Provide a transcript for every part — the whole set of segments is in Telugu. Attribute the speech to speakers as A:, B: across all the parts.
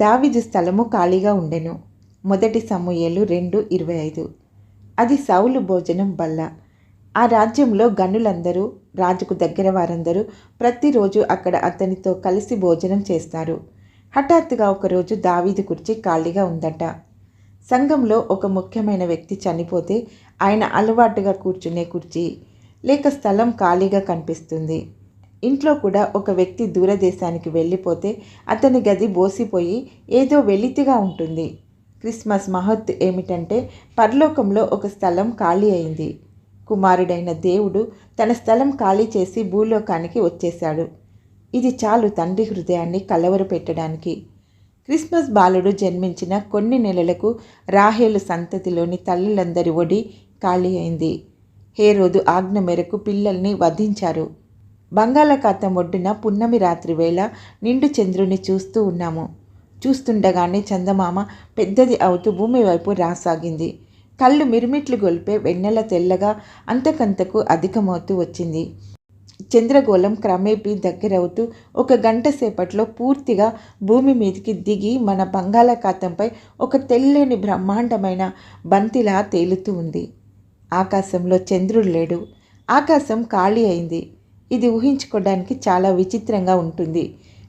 A: దావీదు స్థలము ఖాళీగా ఉండెను. మొదటి సమూయేలు 2:25. అది సౌలు భోజనం బల్ల. ఆ రాజ్యంలో గనులందరూ, రాజుకు దగ్గర వారందరూ ప్రతిరోజు అక్కడ అతనితో కలిసి భోజనం చేస్తారు. హఠాత్తుగా ఒకరోజు దావీదు కుర్చీ ఖాళీగా ఉందట. సంఘంలో ఒక ముఖ్యమైన వ్యక్తి చనిపోతే ఆయన అలవాటుగా కూర్చునే కుర్చీ లేక స్థలం ఖాళీగా కనిపిస్తుంది. ఇంట్లో కూడా ఒక వ్యక్తి దూరదేశానికి వెళ్ళిపోతే అతని గది బోసిపోయి ఏదో వెలితిగా ఉంటుంది. క్రిస్మస్ మహత్తు ఏమిటంటే పరలోకంలో ఒక స్థలం ఖాళీ అయింది. కుమారుడైన దేవుడు తన స్థలం ఖాళీ చేసి భూలోకానికి వచ్చేశాడు. ఇది చాలు తండ్రి హృదయాన్ని కలవరపెట్టడానికి. క్రిస్మస్ బాలుడు జన్మించిన కొన్ని నెలలకు రాహేలు సంతతిలోని తల్లులందరి ఒడి ఖాళీ అయింది. హేరోదు ఆజ్ఞ మేరకు పిల్లల్ని వధించారు. బంగాళాఖాతం ఒడ్డున పున్నమి రాత్రి వేళ నిండు చంద్రుని చూస్తూ ఉన్నాము. చూస్తుండగానే చందమామ పెద్దది అవుతూ భూమి వైపు రాసాగింది. కళ్ళు మిరుమిట్లు గొల్పే వెన్నెల తెల్లగా అంతకంతకు అధికమవుతూ వచ్చింది. చంద్రగోళం క్రమేపీ దగ్గరవుతూ 1 గంట సేపట్లో పూర్తిగా భూమి మీదికి దిగి మన బంగాళాఖాతంపై ఒక తెల్లని బ్రహ్మాండమైన బంతిలా తేలుతూ ఉంది. ఆకాశంలో చంద్రుడు లేడు. ఆకాశం ఖాళీ అయింది. ఇది ఊహించుకోవడానికి చాలా విచిత్రంగా ఉంటుంది.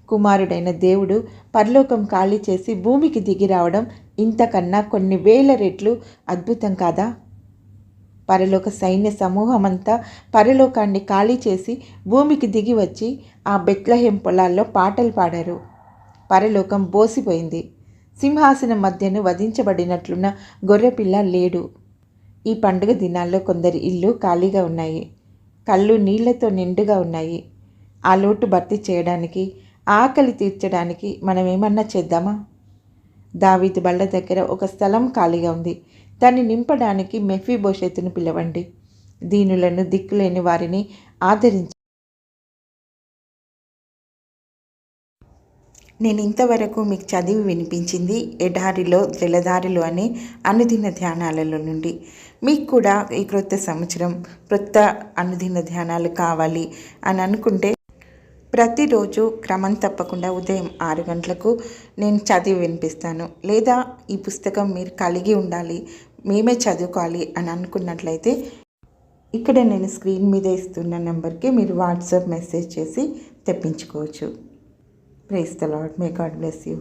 A: కుమారుడైన దేవుడు పరలోకం ఖాళీ చేసి భూమికి దిగి రావడం ఇంతకన్నా కొన్ని వేల రెట్లు అద్భుతం కాదా? పరలోక సైన్య సమూహమంతా పరలోకాన్ని ఖాళీ చేసి భూమికి దిగి వచ్చి ఆ బెత్లెహేం పొలాల్లో పాటలు పాడారు. పరలోకం బోసిపోయింది. సింహాసనం మధ్యను వధించబడినట్లున్న గొర్రెపిల్ల లేడు. ఈ పండుగ దినాల్లో కొందరి ఇల్లు ఖాళీగా ఉన్నాయి. కళ్ళు నీళ్లతో నిండుగా ఉన్నాయి. ఆ లోటు భర్తీ చేయడానికి, ఆకలి తీర్చడానికి మనం ఏమన్నా చేద్దామా? దావీదు బల్ల దగ్గర ఒక స్థలం ఖాళీగా ఉంది. దాన్ని నింపడానికి మెఫీబోషెతును పిలవండి. దీనులను, దిక్కులేని వారిని ఆదరించి. నేను ఇంతవరకు మీకు చదివి వినిపించింది ఎడారిలో జలధారులు అనే అనుదిన ధ్యానాలలో నుండి. మీకు కూడా ఈ క్రొత్త సంవత్సరం క్రొత్త అనుదిన ధ్యానాలు కావాలి అని అనుకుంటే ప్రతిరోజు క్రమం తప్పకుండా ఉదయం 6 గంటలకు నేను చదివి వినిపిస్తాను. లేదా ఈ పుస్తకం మీరు కలిగి ఉండాలి, మేమే చదువుకోవాలి అని అనుకున్నట్లయితే ఇక్కడ నేను స్క్రీన్ మీద ఇస్తున్న నెంబర్కి మీరు వాట్సాప్ మెసేజ్ చేసి తెప్పించుకోవచ్చు. Praise the Lord. May God bless you.